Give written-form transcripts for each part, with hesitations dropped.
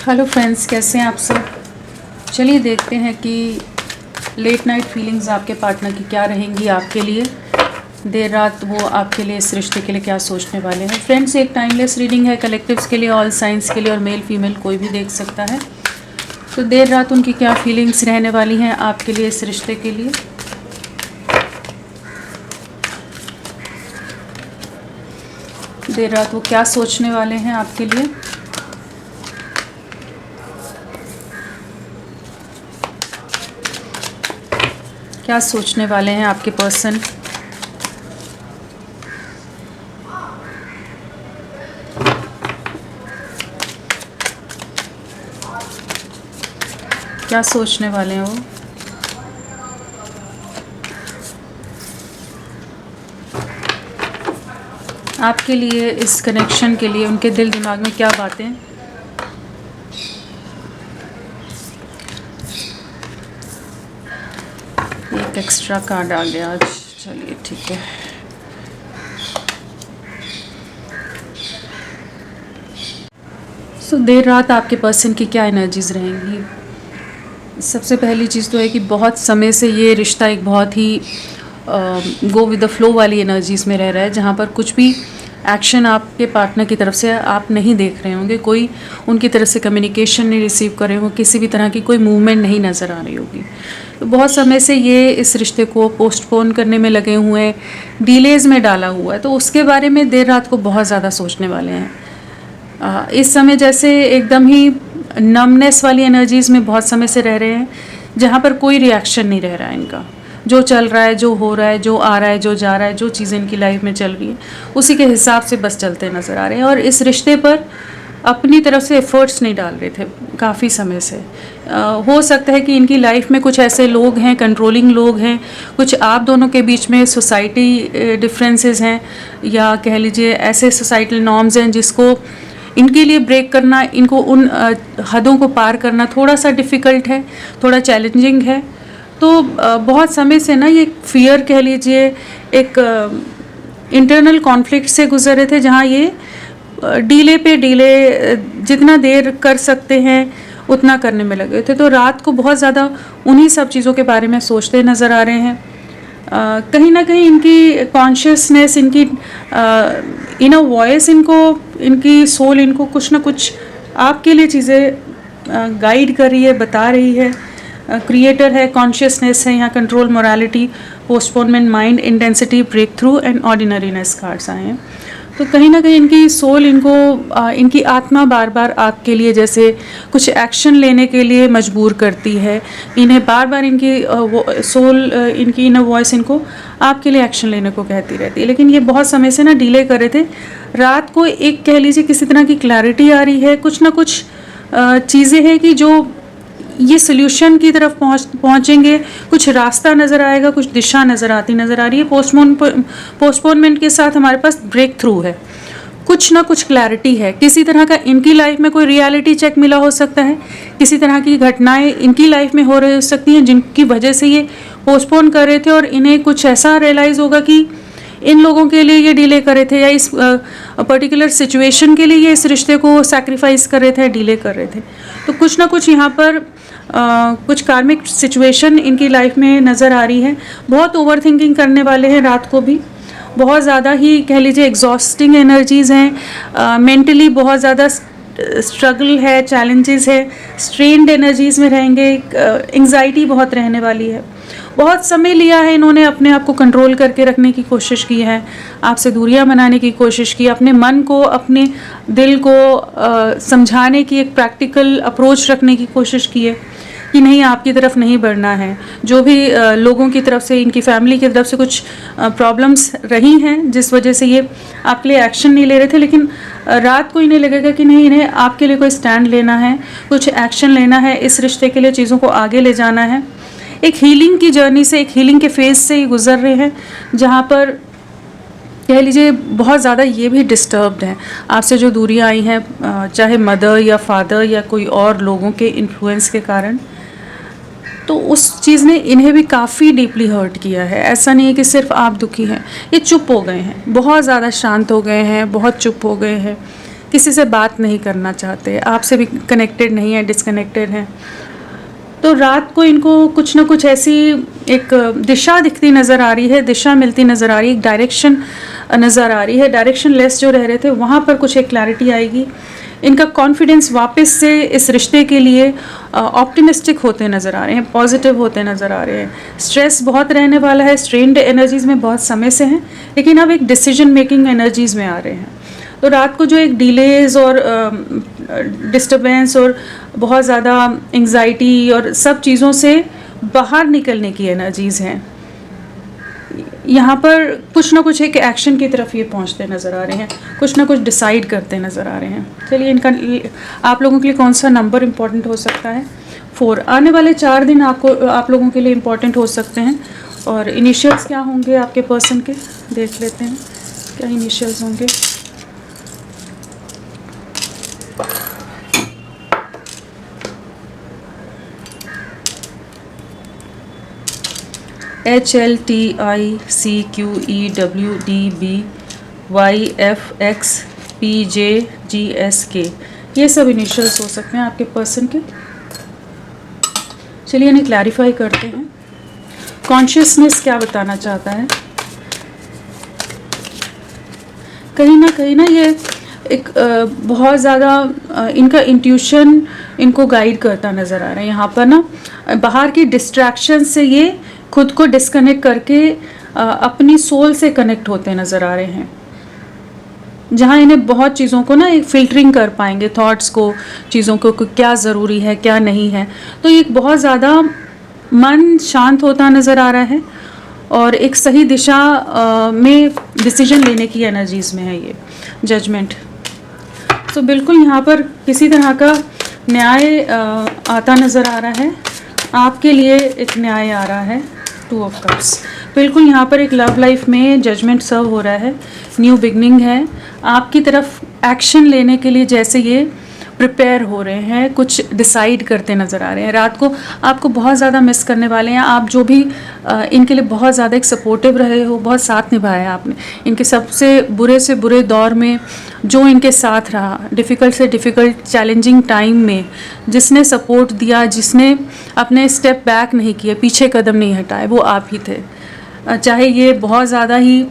Hello friends, कैसे हैं आप सब। चलिए देखते हैं कि लेट नाइट फीलिंग्स आपके पार्टनर की क्या रहेंगी आपके लिए। देर रात वो आपके लिए, इस रिश्ते के लिए क्या सोचने वाले हैं। फ्रेंड्स, एक टाइमलेस रीडिंग है, कलेक्टिव्स के लिए, ऑल साइंस के लिए, और मेल फीमेल कोई भी देख सकता है। तो देर रात उनकी क्या फीलिंग्स रहने वाली हैं आपके लिए, इस रिश्ते के लिए। देर रात वो क्या सोचने वाले हैं आपके लिए। क्या सोचने वाले हैं आपके पर्सन। क्या सोचने वाले हैं वो। आपके लिए, इस कनेक्शन के लिए उनके दिल दिमाग में क्या बातें। एक एक्स्ट्रा कार्ड आ गया आज। चलिए ठीक है। सो देर रात आपके पर्सन की क्या एनर्जीज रहेंगी। सबसे पहली चीज़ तो है कि बहुत समय से ये रिश्ता एक बहुत ही गो विद द फ्लो वाली एनर्जीज़ में रह रहा है, जहाँ पर कुछ भी एक्शन आपके पार्टनर की तरफ से आप नहीं देख रहे होंगे, कोई उनकी तरफ से कम्युनिकेशन नहीं रिसीव कर रहे होंगे, किसी भी तरह की कोई मूवमेंट नहीं नज़र आ रही होगी। तो बहुत समय से ये इस रिश्ते को पोस्टपोन करने में लगे हुए हैं, डिलेज़ में डाला हुआ है। तो उसके बारे में देर रात को बहुत ज़्यादा सोचने वाले हैं। इस समय जैसे एकदम ही नमनेस वाली एनर्जीज़ में बहुत समय से रह रहे हैं, जहाँ पर कोई रिएक्शन नहीं रह रहा है इनका। जो चल रहा है, जो हो रहा है, जो आ रहा है, जो जा रहा है, जो चीज़ें इनकी लाइफ में चल रही है, उसी के हिसाब से बस चलते नज़र आ रहे हैं। और इस रिश्ते पर अपनी तरफ से एफर्ट्स नहीं डाल रहे थे काफ़ी समय से। हो सकता है कि इनकी लाइफ में कुछ ऐसे लोग हैं, कंट्रोलिंग लोग हैं, कुछ आप दोनों के बीच में सोसाइटी डिफरेंसेस हैं, या कह लीजिए ऐसे सोसाइटल नॉर्म्स हैं जिसको इनके लिए ब्रेक करना, इनको उन हदों को पार करना थोड़ा सा डिफ़िकल्ट है, थोड़ा चैलेंजिंग है। तो बहुत समय से ना ये फियर कह लीजिए, एक इंटरनल कॉन्फ्लिक्ट से गुजर रहे थे, जहाँ ये डीले पे डीले जितना देर कर सकते हैं उतना करने में लगे थे। तो रात को बहुत ज़्यादा उन्हीं सब चीज़ों के बारे में सोचते नज़र आ रहे हैं। कहीं ना कहीं इनकी कॉन्शियसनेस, इनकी इनर वॉइस, इनकी सोल इनको कुछ ना कुछ आपके लिए चीज़ें गाइड कर रही है, बता रही है। क्रिएटर है, कॉन्शियसनेस है, यहाँ control, morality, postponement, mind, intensity, breakthrough and ordinariness cards आए हैं। तो कहीं ना कहीं इनकी सोल इनकी आत्मा बार बार आपके लिए जैसे कुछ एक्शन लेने के लिए मजबूर करती है। इन्हें बार बार इनकी सोल, इनकी इनर वॉइस इनको आपके लिए एक्शन लेने को कहती रहती है। लेकिन ये बहुत समय से ना डिले कर रहे थे। रात को एक कह लीजिए किसी तरह की क्लैरिटी आ रही है, कुछ ना कुछ चीज़ें हैं कि जो ये सोल्यूशन की तरफ पहुँचेंगे, कुछ रास्ता नज़र आएगा, कुछ दिशा नज़र आ रही है। पोस्टपोनमेंट के साथ हमारे पास ब्रेक थ्रू है, कुछ ना कुछ क्लैरिटी है। किसी तरह का इनकी लाइफ में कोई रियलिटी चेक मिला हो सकता है, किसी तरह की घटनाएं इनकी लाइफ में हो रही हो सकती हैं जिनकी वजह से ये पोस्टपोन कर रहे थे, और इन्हें कुछ ऐसा रियलाइज़ होगा कि इन लोगों के लिए ये डिले कर रहे थे, या इस पर्टिकुलर सिचुएशन के लिए ये इस रिश्ते को सैक्रिफाइस कर रहे थे, डिले कर रहे थे। तो कुछ ना कुछ यहाँ पर कुछ कार्मिक सिचुएशन इनकी लाइफ में नज़र आ रही है। बहुत ओवर थिंकिंग करने वाले हैं रात को भी, बहुत ज़्यादा ही कह लीजिए एग्जॉस्टिंग एनर्जीज़ हैं, मेंटली बहुत ज़्यादा स्ट्रगल है, चैलेंजेस है, स्ट्रेन्ड एनर्जीज़ में रहेंगे, एंग्जाइटी बहुत रहने वाली है। बहुत समय लिया है इन्होंने अपने आप को कंट्रोल करके रखने की कोशिश की है, आपसे दूरियां बनाने की कोशिश की, अपने मन को, अपने दिल को समझाने की एक प्रैक्टिकल अप्रोच रखने की कोशिश की है कि नहीं, आपकी तरफ नहीं बढ़ना है। जो भी लोगों की तरफ से, इनकी फैमिली की तरफ से कुछ प्रॉब्लम्स रही हैं जिस वजह से ये आपके लिए एक्शन नहीं ले रहे थे, लेकिन रात को इन्हें लगेगा कि नहीं, इन्हें आपके लिए कोई स्टैंड लेना है, कुछ एक्शन लेना है, इस रिश्ते के लिए चीज़ों को आगे ले जाना है। एक हीलिंग की जर्नी से, एक हीलिंग के फेज से ही गुजर रहे हैं, जहाँ पर कह लीजिए बहुत ज़्यादा ये भी डिस्टर्ब्ड हैं आपसे जो दूरियां आई हैं, चाहे मदर या फादर या कोई और लोगों के इन्फ्लुएंस के कारण। तो उस चीज़ ने इन्हें भी काफ़ी डीपली हर्ट किया है। ऐसा नहीं है कि सिर्फ आप दुखी हैं, ये चुप हो गए हैं, बहुत ज़्यादा शांत हो गए हैं, बहुत चुप हो गए हैं। किसी से बात नहीं करना चाहते, आपसे भी कनेक्टेड नहीं है, डिस्कनेक्टेड हैं। तो रात को इनको कुछ ना कुछ ऐसी एक दिशा दिखती नज़र आ रही है, दिशा मिलती नज़र आ रही है, एक डायरेक्शन नज़र आ रही है। डायरेक्शन लेस जो रह रहे थे वहाँ पर कुछ एक क्लैरिटी आएगी। इनका कॉन्फिडेंस वापस से इस रिश्ते के लिए ऑप्टिमिस्टिक होते नज़र आ रहे हैं, पॉजिटिव होते नज़र आ रहे हैं। स्ट्रेस बहुत रहने वाला है, स्ट्रेन्ड एनर्जीज़ में बहुत समय से हैं, लेकिन अब एक डिसीजन मेकिंग एनर्जीज़ में आ रहे हैं। तो रात को जो एक डिलेज़ और डिस्टर्बेंस और बहुत ज़्यादा एंग्जाइटी और सब चीज़ों से बाहर निकलने की एनर्जीज़ हैं। यहाँ पर कुछ ना कुछ एक एक्शन की तरफ ये पहुँचते नज़र आ रहे हैं, कुछ ना कुछ डिसाइड करते नज़र आ रहे हैं। चलिए इनका आप लोगों के लिए कौन सा नंबर इम्पोर्टेंट हो सकता है? 4। आने वाले 4 दिन आप लोगों के लिए इम्पोर्टेंट हो सकते हैं। और इनिशियल्स क्या होंगे आपके पर्सन के, देख लेते हैं क्या इनिशियल्स होंगे। HLTICQEWDBYFXPJGSK, ये सब इनिशियल्स हो सकते हैं आपके पर्सन के। चलिए इन्हें क्लैरिफाई करते हैं। कॉन्शियसनेस क्या बताना चाहता है? कहीं ना ये एक बहुत ज़्यादा इनका इंट्यूशन इनको गाइड करता नज़र आ रहा है। यहाँ पर ना बाहर की डिस्ट्रैक्शन से ये खुद को डिस्कनेक्ट करके अपनी सोल से कनेक्ट होते नज़र आ रहे हैं, जहाँ इन्हें बहुत चीज़ों को ना एक फ़िल्टरिंग कर पाएंगे, थॉट्स को, चीज़ों को क्या ज़रूरी है क्या नहीं है। तो ये बहुत ज़्यादा मन शांत होता नज़र आ रहा है और एक सही दिशा में डिसीजन लेने की एनर्जीज़ में है ये जजमेंट। तो बिल्कुल यहाँ पर किसी तरह का न्याय आता नज़र आ रहा है, आपके लिए एक न्याय आ रहा है। 2 ऑफ कप्स, बिल्कुल यहाँ पर एक लव लाइफ में जजमेंट सर्व हो रहा है, न्यू बिगनिंग है। आपकी तरफ एक्शन लेने के लिए जैसे ये प्रिपेयर हो रहे हैं, कुछ डिसाइड करते नज़र आ रहे हैं। रात को आपको बहुत ज़्यादा मिस करने वाले हैं। आप जो भी इनके लिए बहुत ज़्यादा एक सपोर्टिव रहे हो, बहुत साथ निभाया आपने इनके सबसे बुरे से बुरे दौर में, जो इनके साथ रहा, डिफ़िकल्ट से डिफ़िकल्ट चैलेंजिंग टाइम में जिसने सपोर्ट दिया, जिसने अपने स्टेप बैक नहीं किए, पीछे कदम नहीं हटाए, वो आप ही थे। चाहे ये बहुत ज़्यादा ही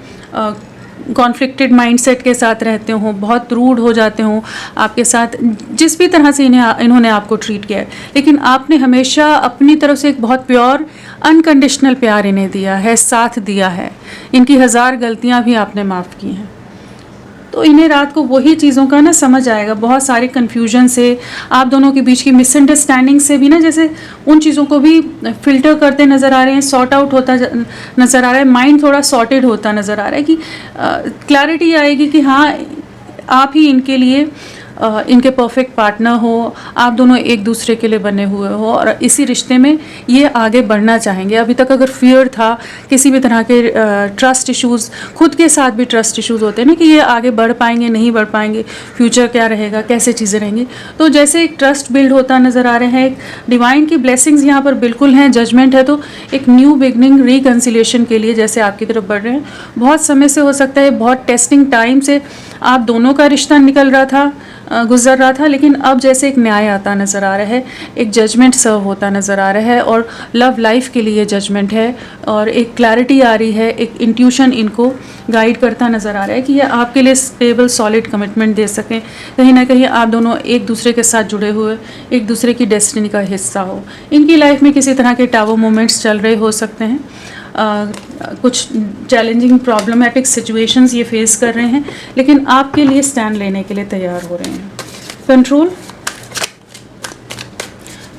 कॉन्फ्लिक्टेड माइंडसेट के साथ रहते हों, बहुत रूड हो जाते हों आपके साथ, जिस भी तरह से इन्होंने आपको ट्रीट किया है, लेकिन आपने हमेशा अपनी तरफ से एक बहुत प्योर अनकंडीशनल प्यार इन्हें दिया है, साथ दिया है। इनकी 1000 गलतियां भी आपने माफ़ की हैं। तो इन्हें रात को वही चीज़ों का ना समझ आएगा, बहुत सारे कन्फ्यूजन से, आप दोनों के बीच की मिसअंडरस्टैंडिंग से भी ना, जैसे उन चीज़ों को भी फिल्टर करते नज़र आ रहे हैं, सॉर्ट आउट होता नज़र आ रहा है, माइंड थोड़ा सॉर्टेड होता नज़र आ रहा है कि क्लैरिटी आएगी कि हाँ आप ही इनके लिए इनके परफेक्ट पार्टनर हो, आप दोनों एक दूसरे के लिए बने हुए हो और इसी रिश्ते में ये आगे बढ़ना चाहेंगे। अभी तक अगर फियर था, किसी भी तरह के ट्रस्ट इश्यूज़, खुद के साथ भी ट्रस्ट इश्यूज़ होते हैं ना कि ये आगे बढ़ पाएंगे नहीं बढ़ पाएंगे, फ्यूचर क्या रहेगा, कैसे चीज़ें रहेंगी, तो जैसे एक ट्रस्ट बिल्ड होता नज़र आ रहे हैं। एक डिवाइन की ब्लेसिंग्स यहाँ पर बिल्कुल हैं, जजमेंट है, तो एक न्यू बिगनिंग, रिकन्सिलिएशन के लिए जैसे आपकी तरफ बढ़ रहे हैं। बहुत समय से हो सकता है, बहुत टेस्टिंग टाइम से आप दोनों का रिश्ता निकल रहा था, गुजर रहा था, लेकिन अब जैसे एक न्याय आता नज़र आ रहा है, एक जजमेंट सर्व होता नज़र आ रहा है और लव लाइफ के लिए जजमेंट है और एक क्लैरिटी आ रही है, एक इंट्यूशन इनको गाइड करता नज़र आ रहा है कि ये आपके लिए स्टेबल सॉलिड कमिटमेंट दे सकें। कहीं ना कहीं आप दोनों एक दूसरे के साथ जुड़े हुए, एक दूसरे की डेस्टिनी का हिस्सा हो। इनकी लाइफ में किसी तरह के टावर मोमेंट्स चल रहे हो सकते हैं, कुछ चैलेंजिंग प्रॉब्लमेटिक सिचुएशंस ये फेस कर रहे हैं, लेकिन आपके लिए स्टैंड लेने के लिए तैयार हो रहे हैं।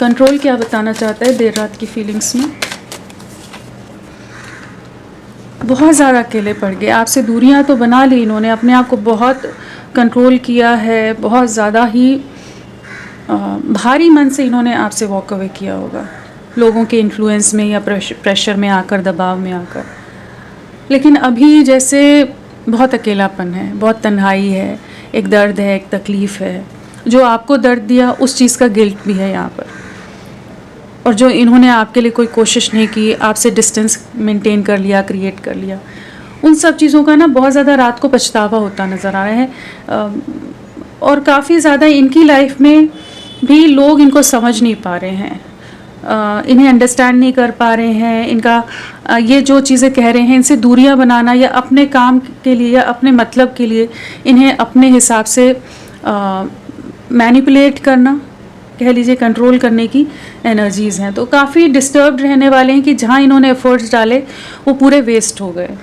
कंट्रोल क्या बताना चाहता है देर रात की फीलिंग्स में? बहुत ज़्यादा अकेले पड़ गए, आपसे दूरियां तो बना ली इन्होंने, अपने आप को बहुत कंट्रोल किया है, बहुत ज़्यादा ही भारी मन से इन्होंने आपसे वॉक अवे किया होगा, लोगों के इन्फ्लुएंस में या प्रेशर में आकर, दबाव में आकर। लेकिन अभी जैसे बहुत अकेलापन है, बहुत तन्हाई है, एक दर्द है, एक तकलीफ़ है। जो आपको दर्द दिया उस चीज़ का गिल्ट भी है यहाँ पर, और जो इन्होंने आपके लिए कोई कोशिश नहीं की, आपसे डिस्टेंस मेंटेन कर लिया, क्रिएट कर लिया, उन सब चीज़ों का ना बहुत ज़्यादा रात को पछतावा होता नज़र आ रहा है। और काफ़ी ज़्यादा इनकी लाइफ में भी लोग इनको समझ नहीं पा रहे हैं, इन्हें अंडरस्टैंड नहीं कर पा रहे हैं। इनका ये जो चीज़ें कह रहे हैं इनसे दूरियां बनाना या अपने काम के लिए या अपने मतलब के लिए इन्हें अपने हिसाब से मैनिपुलेट करना, कह लीजिए कंट्रोल करने की एनर्जीज़ हैं। तो काफ़ी डिस्टर्ब्ड रहने वाले हैं कि जहाँ इन्होंने एफर्ट्स डाले वो पूरे वेस्ट हो गए।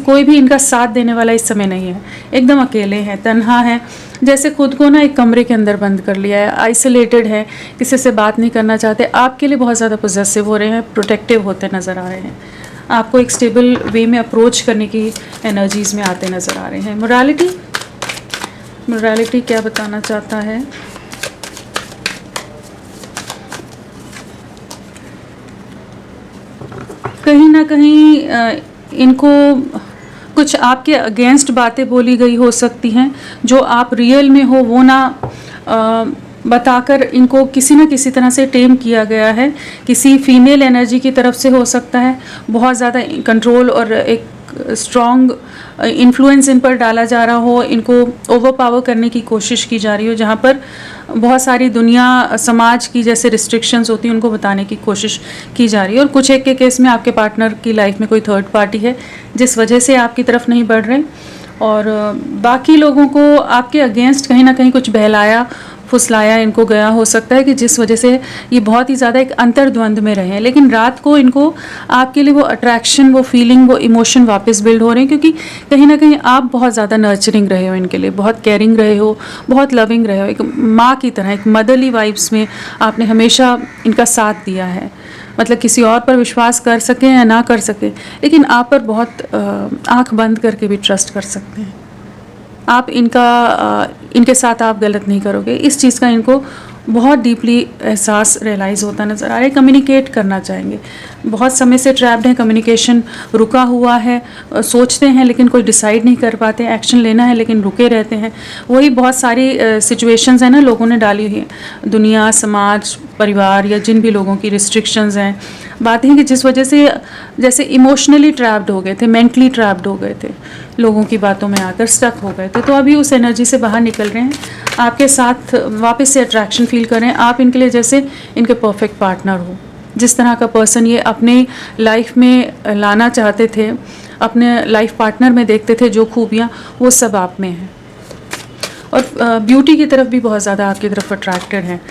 कोई भी इनका साथ देने वाला इस समय नहीं है, एकदम अकेले हैं, तन्हा हैं, जैसे खुद को ना एक कमरे के अंदर बंद कर लिया है, आइसोलेटेड है, किसी से बात नहीं करना चाहते। आपके लिए बहुत ज़्यादा पॉजेसिव हो रहे हैं, प्रोटेक्टिव होते नज़र आ रहे हैं, आपको एक स्टेबल वे में अप्रोच करने की एनर्जीज़ में आते नज़र आ रहे हैं। मोरालिटी क्या बताना चाहता है? कहीं ना कहीं इनको कुछ आपके अगेंस्ट बातें बोली गई हो सकती हैं, जो आप रियल में हो वो ना बताकर इनको किसी न किसी तरह से टेम किया गया है। किसी फीमेल एनर्जी की तरफ से हो सकता है, बहुत ज़्यादा कंट्रोल और एक स्ट्रॉन्ग इन्फ्लुएंस इन पर डाला जा रहा हो, इनको ओवर पावर करने की कोशिश की जा रही हो, जहाँ पर बहुत सारी दुनिया समाज की जैसे रिस्ट्रिक्शंस होती हैं उनको बताने की कोशिश की जा रही है। और कुछ एक के केस में आपके पार्टनर की लाइफ में कोई थर्ड पार्टी है जिस वजह से आपकी तरफ नहीं बढ़ रहे, और बाकी लोगों को आपके अगेंस्ट कहीं ना कहीं कुछ बहलाया फुसलाया इनको गया हो सकता है, कि जिस वजह से ये बहुत ही ज़्यादा एक अंतर्द्वंद में रहे हैं। लेकिन रात को इनको आपके लिए वो अट्रैक्शन, वो फीलिंग, वो इमोशन वापस बिल्ड हो रहे हैं, क्योंकि कहीं ना कहीं आप बहुत ज़्यादा नर्चरिंग रहे हो इनके लिए, बहुत केयरिंग रहे हो, बहुत लविंग रहे हो, एक माँ की तरह, एक मदरली वाइब्स में आपने हमेशा इनका साथ दिया है। मतलब किसी और पर विश्वास कर सकें या ना कर सकें, लेकिन आप पर बहुत आँख बंद करके भी ट्रस्ट कर सकते हैं। आप इनके साथ आप गलत नहीं करोगे, इस चीज़ का इनको बहुत डीपली एहसास रियलाइज़ होता नज़र आ रहा है। कम्युनिकेट करना चाहेंगे, बहुत समय से ट्रैप्ड हैं, कम्युनिकेशन रुका हुआ है, सोचते हैं लेकिन कोई डिसाइड नहीं कर पाते, एक्शन लेना है लेकिन रुके रहते हैं। वही बहुत सारी सिचुएशंस हैं ना लोगों ने डाली हुई हैं, दुनिया, समाज, परिवार या जिन भी लोगों की रिस्ट्रिक्शंस हैं, बातें हैं कि जिस वजह से जैसे इमोशनली ट्रैप्ड हो गए थे, मेंटली ट्रैप्ड हो गए थे, लोगों की बातों में आकर स्टक हो गए थे। तो अभी उस एनर्जी से बाहर निकल रहे हैं, आपके साथ वापस से अट्रैक्शन फील कर रहे हैं। आप इनके लिए जैसे इनके परफेक्ट पार्टनर हो, जिस तरह का पर्सन ये अपने लाइफ में लाना चाहते थे, अपने लाइफ पार्टनर में देखते थे जो खूबियाँ, वो सब आप में हैं। और ब्यूटी की तरफ भी बहुत ज़्यादा आपकी तरफ अट्रैक्टेड हैं,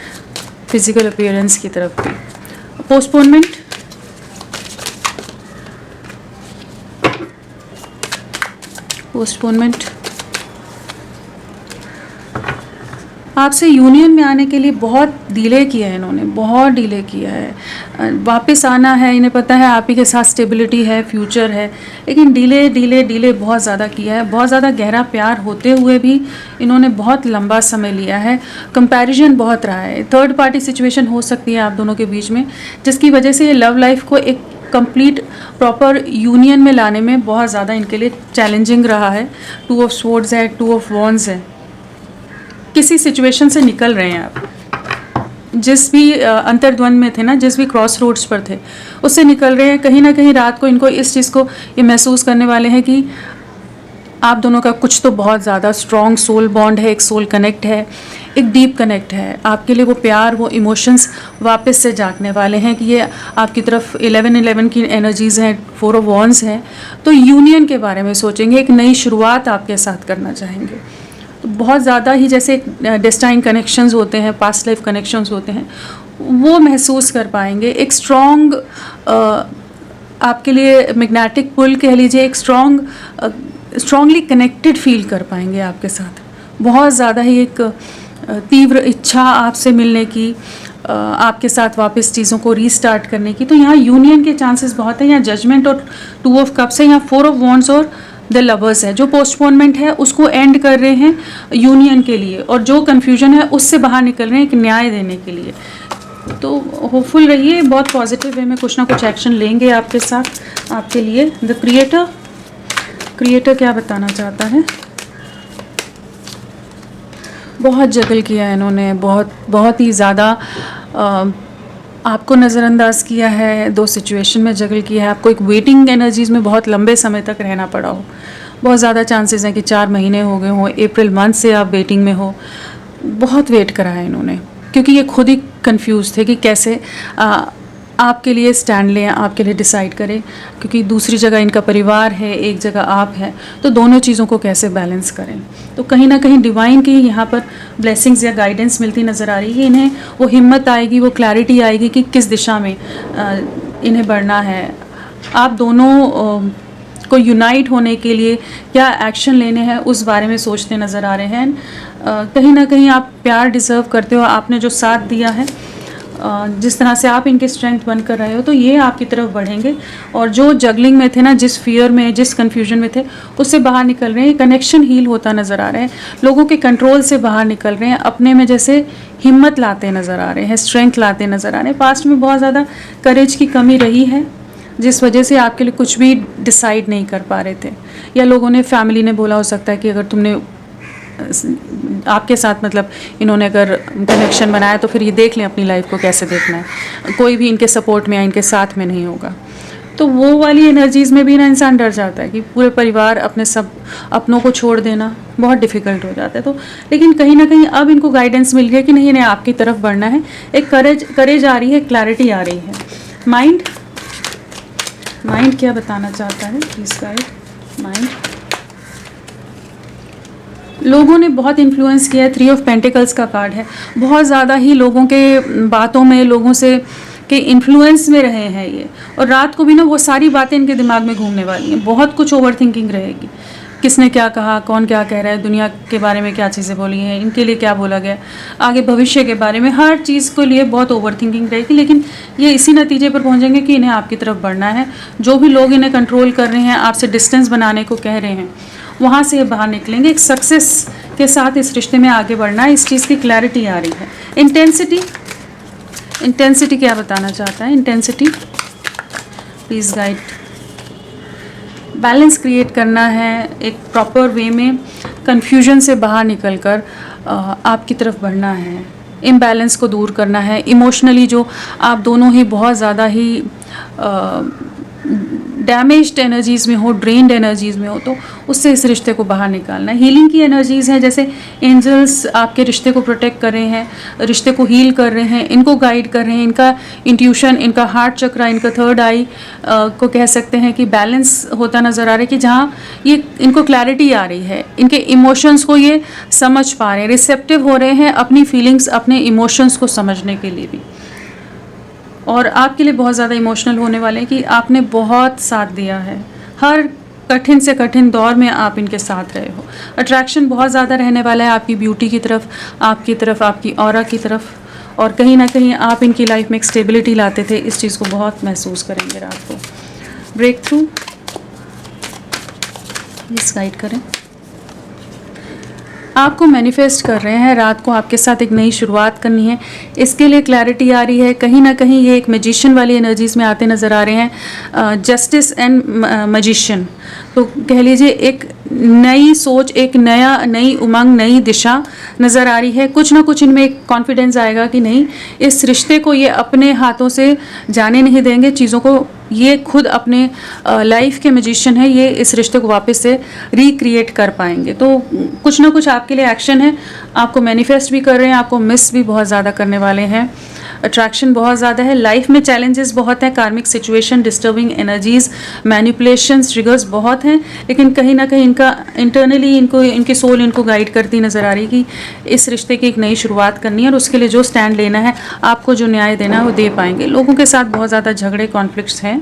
फिजिकल अपीयरेंस की तरफ भी। पोस्टपोनमेंट, आपसे यूनियन में आने के लिए बहुत डिले किया है इन्होंने, बहुत डिले किया है, वापस आना है, इन्हें पता है आप ही के साथ स्टेबिलिटी है, फ्यूचर है, लेकिन डिले बहुत ज़्यादा किया है। बहुत ज़्यादा गहरा प्यार होते हुए भी इन्होंने बहुत लंबा समय लिया है, कंपैरिजन बहुत रहा है, थर्ड पार्टी सिचुएशन हो सकती है आप दोनों के बीच में, जिसकी वजह से ये लव लाइफ को एक कंप्लीट प्रॉपर यूनियन में लाने में बहुत ज़्यादा इनके लिए चैलेंजिंग रहा है। 2 ऑफ स्वॉर्ड्स है, 2 ऑफ वॉन्ड्स है, किसी सिचुएशन से निकल रहे हैं आप, जिस भी अंतर्द्वंद में थे ना, जिस भी क्रॉस रोड्स पर थे उससे निकल रहे हैं। कहीं ना कहीं रात को इनको इस चीज़ को ये महसूस करने वाले हैं कि आप दोनों का कुछ तो बहुत ज़्यादा स्ट्रॉन्ग सोल बॉन्ड है, एक सोल कनेक्ट है, एक डीप कनेक्ट है। आपके लिए वो प्यार, वो इमोशंस वापस से जागने वाले हैं कि ये आपकी तरफ 11 की एनर्जीज़ हैं, 4 ऑफ वॉन्ड्स हैं, तो यूनियन के बारे में सोचेंगे, एक नई शुरुआत आपके साथ करना चाहेंगे। तो बहुत ज़्यादा ही जैसे डेस्टाइन कनेक्शंस होते हैं, पास्ट लाइफ कनेक्शंस होते हैं, वो महसूस कर पाएंगे। एक स्ट्रॉन्ग आपके लिए मैग्नेटिक पुल कह लीजिए, एक स्ट्रॉन्गली कनेक्टेड फील कर पाएंगे आपके साथ। बहुत ज़्यादा ही एक तीव्र इच्छा आपसे मिलने की, आपके साथ वापस चीज़ों को रीस्टार्ट करने की। तो यहाँ यूनियन के चांसेस बहुत हैं। यहाँ जजमेंट और 2 ऑफ कप्स है, यहाँ 4 ऑफ वॉन्ड्स और द लवर्स है। जो पोस्टपोनमेंट है उसको एंड कर रहे हैं यूनियन के लिए, और जो कन्फ्यूजन है उससे बाहर निकल रहे हैं एक न्याय देने के लिए। तो होपफुल रहिए, बहुत पॉजिटिव वे में कुछ ना कुछ एक्शन लेंगे आपके साथ, आपके लिए। द क्रिएटर क्या बताना चाहता है? बहुत जगल किया है इन्होंने, बहुत ही ज़्यादा आपको नज़रअंदाज किया है, 2 सिचुएशन में जगल किया है, आपको एक वेटिंग एनर्जीज़ में बहुत लंबे समय तक रहना पड़ा हो। बहुत ज़्यादा चांसेस हैं कि 4 महीने हो गए हों, अप्रैल मंथ से आप वेटिंग में हो। बहुत वेट करा है इन्होंने, क्योंकि ये खुद ही कंफ्यूज थे कि कैसे आपके लिए स्टैंड लें, आपके लिए डिसाइड करें, क्योंकि दूसरी जगह इनका परिवार है, एक जगह आप हैं, तो दोनों चीज़ों को कैसे बैलेंस करें। तो कहीं ना कहीं डिवाइन की यहाँ पर ब्लेसिंग्स या गाइडेंस मिलती नज़र आ रही है। इन्हें वो हिम्मत आएगी, वो क्लैरिटी आएगी कि किस दिशा में इन्हें बढ़ना है। आप दोनों को यूनाइट होने के लिए क्या एक्शन लेने हैं उस बारे में सोचते नज़र आ रहे हैं। कहीं ना कहीं आप प्यार डिज़र्व करते हो, आपने जो साथ दिया है, जिस तरह से आप इनके स्ट्रेंथ बनकर रहे हो, तो ये आपकी तरफ बढ़ेंगे। और जो जगलिंग में थे ना, जिस फियर में, जिस कन्फ्यूजन में थे, उससे बाहर निकल रहे हैं। कनेक्शन हील होता नज़र आ रहा है, लोगों के कंट्रोल से बाहर निकल रहे हैं, अपने में जैसे हिम्मत लाते नज़र आ रहे हैं, स्ट्रेंथ लाते नज़र आ रहे हैं। पास्ट में बहुत ज़्यादा करेज की कमी रही है, जिस वजह से आपके लिए कुछ भी डिसाइड नहीं कर पा रहे थे, या लोगों ने, फैमिली ने बोला हो सकता है कि अगर तुमने आपके साथ मतलब इन्होंने अगर कनेक्शन बनाया तो फिर ये देख लें अपनी लाइफ को कैसे देखना है, कोई भी इनके सपोर्ट में या इनके साथ में नहीं होगा। तो वो वाली एनर्जीज़ में भी ना इंसान डर जाता है कि पूरे परिवार, अपने सब अपनों को छोड़ देना बहुत डिफ़िकल्ट हो जाता है। तो लेकिन कहीं ना कहीं अब इनको गाइडेंस मिल गया कि नहीं, इन्हें आपकी तरफ बढ़ना है। एक करेज आ रही है, क्लैरिटी आ रही है। माइंड क्या बताना चाहता है, प्लीज़ गाइड माइंड। लोगों ने बहुत इन्फ्लुएंस किया है, 3 ऑफ पेंटिकल्स का कार्ड है। बहुत ज़्यादा ही लोगों के बातों में, लोगों से के इन्फ्लुएंस में रहे हैं ये, और रात को भी ना वो सारी बातें इनके दिमाग में घूमने वाली हैं। बहुत कुछ ओवर थिंकिंग रहेगी, किसने क्या कहा, कौन क्या कह रहा है, दुनिया के बारे में क्या चीज़ें बोली हैं, इनके लिए क्या बोला गया, आगे भविष्य के बारे में, हर चीज़ को लिए बहुत ओवर थिंकिंग रहेगी। लेकिन ये इसी नतीजे पर पहुँचेंगे कि इन्हें आपकी तरफ बढ़ना है। जो भी लोग इन्हें कंट्रोल कर रहे हैं, आपसे डिस्टेंस बनाने को कह रहे हैं, वहाँ से ये बाहर निकलेंगे। एक सक्सेस के साथ इस रिश्ते में आगे बढ़ना है, इस चीज़ की क्लैरिटी आ रही है। इंटेंसिटी क्या बताना चाहता है, intensity please guide. Balance create करना है एक प्रॉपर वे में, कन्फ्यूजन से बाहर निकलकर आपकी तरफ बढ़ना है, इम्बैलेंस को दूर करना है। इमोशनली जो आप दोनों ही बहुत ज़्यादा ही डैमेज्ड एनर्जीज़ में हो, ड्रेन्ड एनर्जीज़ में हो, तो उससे इस रिश्ते को बाहर निकालना है। हीलिंग की एनर्जीज़ हैं, जैसे एंजल्स आपके रिश्ते को प्रोटेक्ट कर रहे हैं, रिश्ते को हील कर रहे हैं, इनको गाइड कर रहे हैं। इनका इंट्यूशन, इनका हार्ट चक्रा, इनका थर्ड आई को कह सकते हैं कि बैलेंस होता नज़र आ रहा है, कि जहाँ ये इनको क्लैरिटी आ रही है, इनके इमोशंस को ये समझ पा रहे हैं, रिसेप्टिव हो रहे हैं अपनी फीलिंग्स, अपने इमोशंस को समझने के लिए भी। और आपके लिए बहुत ज़्यादा इमोशनल होने वाले हैं कि आपने बहुत साथ दिया है, हर कठिन से कठिन दौर में आप इनके साथ रहे हो। अट्रैक्शन बहुत ज़्यादा रहने वाला है आपकी ब्यूटी की तरफ, आपकी ऑरा की तरफ, और कहीं ना कहीं आप इनकी लाइफ में एक स्टेबिलिटी लाते थे। इस चीज़ को बहुत महसूस करेंगे रात को। ब्रेक थ्रू प्लीज़ गाइड करें। आपको मैनिफेस्ट कर रहे हैं, रात को आपके साथ एक नई शुरुआत करनी है, इसके लिए क्लैरिटी आ रही है। कहीं ना कहीं ये एक मैजिशियन वाली एनर्जीज़ में आते नज़र आ रहे हैं, जस्टिस एंड मैजिशियन। तो कह लीजिए एक नई सोच, एक नई उमंग, नई दिशा नज़र आ रही है। कुछ ना कुछ इनमें एक कॉन्फिडेंस आएगा कि नहीं, इस रिश्ते को ये अपने हाथों से जाने नहीं देंगे, चीज़ों को ये खुद अपने लाइफ के मैजिशियन है, ये इस रिश्ते को वापस से रिक्रिएट कर पाएंगे। तो कुछ ना कुछ आपके लिए एक्शन है, आपको मैनिफेस्ट भी कर रहे हैं, आपको मिस भी बहुत ज़्यादा करने वाले हैं। अट्रैक्शन बहुत ज़्यादा है, लाइफ में चैलेंजेस बहुत हैं, कार्मिक situation, disturbing energies, manipulations, triggers बहुत हैं। लेकिन कहीं ना कहीं इनका इंटरनली इनकी सोल इनको गाइड करती नज़र आ रही कि इस रिश्ते की एक नई शुरुआत करनी है, और उसके लिए जो स्टैंड लेना है, आपको जो न्याय देना है वो दे पाएंगे। लोगों के साथ बहुत ज़्यादा झगड़े, कॉन्फ्लिक्ट्स हैं,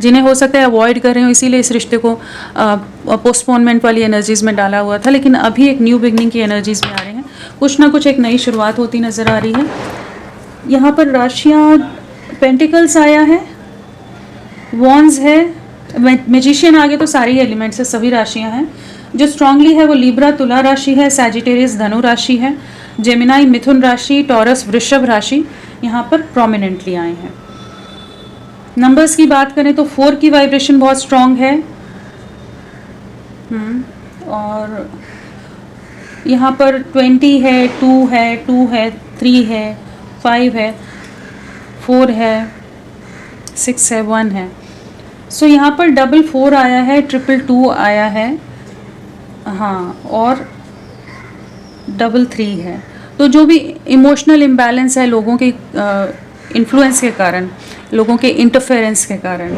जिन्हें हो सकता है अवॉइड कर रहे हो, इसीलिए इस रिश्ते को पोस्टपोनमेंट वाली एनर्जीज़ में डाला हुआ था। लेकिन अभी एक न्यू बिगनिंग की एनर्जीज़ में आ रहे हैं, कुछ ना कुछ एक नई शुरुआत होती नज़र आ रही है। यहाँ पर राशियाँ, पेंटिकल्स आया है, वॉन्स है, मैजिशियन आगे, तो सारी एलिमेंट्स है, सभी राशियाँ हैं। जो स्ट्रांगली है वो लिब्रा तुला राशि है, सैजिटेरियस धनु राशि है, जेमिनाई मिथुन राशि, टॉरस वृषभ राशि यहाँ पर प्रोमिनेंटली आए हैं। नंबर्स की बात करें तो 4 की वाइब्रेशन बहुत स्ट्रांग है, और यहाँ पर 20 है, 2 है, 3 है, 5 है। 4 है, 6 है, 1 है। सो यहाँ पर 4 आया है, 222 आया है, हाँ, और 3 है। तो जो भी इमोशनल इम्बैलेंस है लोगों के इन्फ्लुएंस के कारण, लोगों के इंटरफेरेंस के कारण,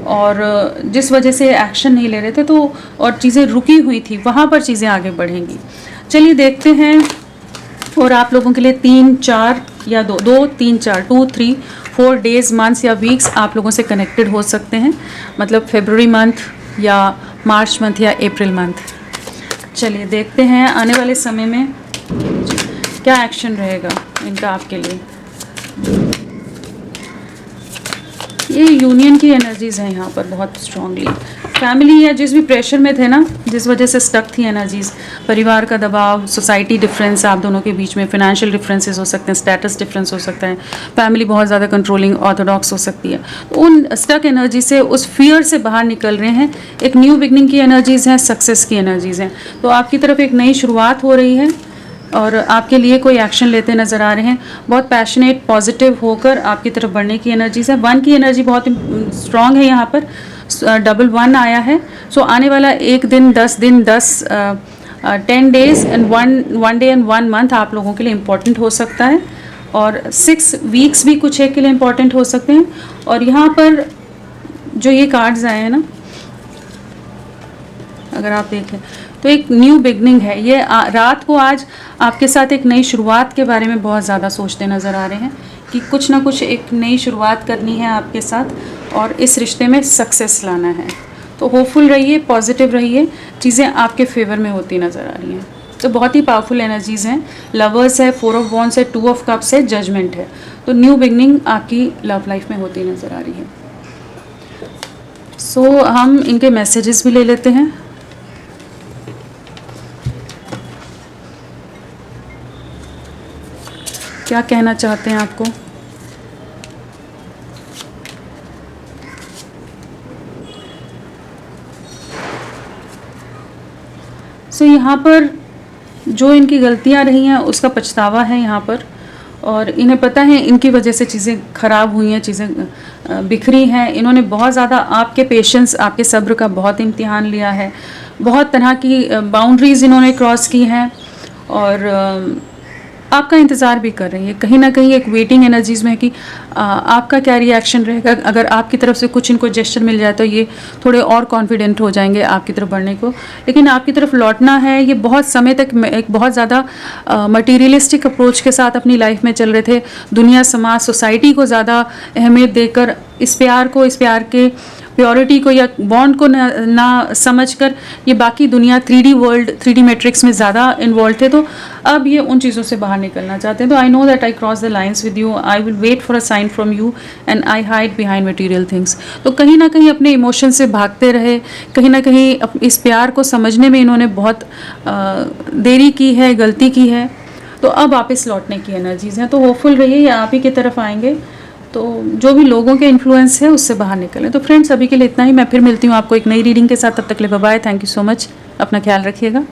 और जिस वजह से एक्शन नहीं ले रहे थे तो और चीज़ें रुकी हुई थी, वहाँ पर चीज़ें आगे बढ़ेंगी। चलिए देखते हैं। और आप लोगों के लिए 3, 4 या 2, 3, 4, 2, 3, 4 डेज, मंथ्स या वीक्स आप लोगों से कनेक्टेड हो सकते हैं, मतलब फरवरी मंथ या मार्च मंथ या अप्रैल मंथ। चलिए देखते हैं आने वाले समय में क्या एक्शन रहेगा इनका आपके लिए। ये यूनियन की एनर्जीज़ हैं यहाँ पर बहुत स्ट्रांगली। फैमिली या जिस भी प्रेशर में थे ना, जिस वजह से स्टक थी एनर्जीज़, परिवार का दबाव, सोसाइटी डिफरेंस आप दोनों के बीच में, फाइनेंशियल डिफरेंसेस हो सकते हैं, स्टेटस डिफरेंस हो सकता है, फैमिली बहुत ज़्यादा कंट्रोलिंग ऑर्थोडॉक्स हो सकती है। तो उन स्टक एनर्जी से, उस फियर से बाहर निकल रहे हैं। एक न्यू बिगनिंग की एनर्जीज़ हैं, सक्सेस की एनर्जीज़ हैं। तो आपकी तरफ एक नई शुरुआत हो रही है और आपके लिए कोई एक्शन लेते नज़र आ रहे हैं। बहुत पैशनेट, पॉजिटिव होकर आपकी तरफ बढ़ने की एनर्जीज़ है। 1 की एनर्जी बहुत स्ट्रांग है यहाँ पर, 1 आया है। सो आने वाला 1 दिन, 10 दिन, 10 days and 1 day and 1 month आप लोगों के लिए इम्पॉर्टेंट हो सकता है, और 6 वीक्स भी कुछ एक के लिए इम्पॉर्टेंट हो सकते हैं। और यहाँ पर जो ये कार्ड्स आए हैं ना, अगर आप देखें तो एक न्यू बिगनिंग है। ये रात को आज आपके साथ एक नई शुरुआत के बारे में बहुत ज़्यादा सोचते नज़र आ रहे हैं कि कुछ ना कुछ एक नई शुरुआत करनी है आपके साथ और इस रिश्ते में सक्सेस लाना है। तो होपफुल रहिए, पॉजिटिव रहिए, चीज़ें आपके फेवर में होती नज़र आ रही हैं। तो बहुत ही पावरफुल एनर्जीज़ हैं। लवर्स है, 4 ऑफ वॉन्ड्स है, 2 ऑफ कप्स है, जजमेंट है। तो न्यू बिगनिंग आपकी लव लाइफ में होती नज़र आ रही है। सो हम इनके मैसेजेस भी ले लेते हैं। क्या कहना चाहते हैं आपको? सो यहाँ पर जो इनकी गलतियाँ रही हैं उसका पछतावा है यहाँ पर, और इन्हें पता है इनकी वजह से चीज़ें ख़राब हुई हैं, चीज़ें बिखरी हैं। इन्होंने बहुत ज़्यादा आपके पेशेंस, आपके सब्र का बहुत इम्तिहान लिया है। बहुत तरह की बाउंड्रीज़ इन्होंने क्रॉस की हैं और आपका इंतज़ार भी कर रही है। कहीं ना कहीं एक वेटिंग एनर्जीज़ में है कि आपका क्या रिएक्शन रहेगा। अगर आपकी तरफ से कुछ इनको जेस्चर मिल जाए तो ये थोड़े और कॉन्फिडेंट हो जाएंगे आपकी तरफ बढ़ने को, लेकिन आपकी तरफ लौटना है। ये बहुत समय तक एक बहुत ज़्यादा मटीरियलिस्टिक अप्रोच के साथ अपनी लाइफ में चल रहे थे। दुनिया, समाज, सोसाइटी को ज़्यादा अहमियत देकर इस प्यार के प्योरिटी को या बॉन्ड को ना समझकर ये बाकी दुनिया 3D वर्ल्ड, 3D मैट्रिक्स में ज़्यादा इन्वॉल्व थे। तो अब ये उन चीज़ों से बाहर निकलना चाहते हैं। तो I know that I cross the lines with you, I will wait for a sign from you and I hide behind material things. तो कहीं ना कहीं अपने इमोशन से भागते रहे, कहीं ना कहीं इस प्यार को समझने में इन्होंने बहुत देरी की है, गलती की है। तो अब वापस लौटने की एनर्जीज़ हैं। तो होपफुल रहिए, ये आप ही की तरफ आएंगे। तो जो भी लोगों के इन्फ्लुएंस है उससे बाहर निकलें। तो फ्रेंड्स, अभी के लिए इतना ही। मैं फिर मिलती हूँ आपको एक नई रीडिंग के साथ। तब तक के लिए bye bye. Thank you so much. अपना ख्याल रखिएगा।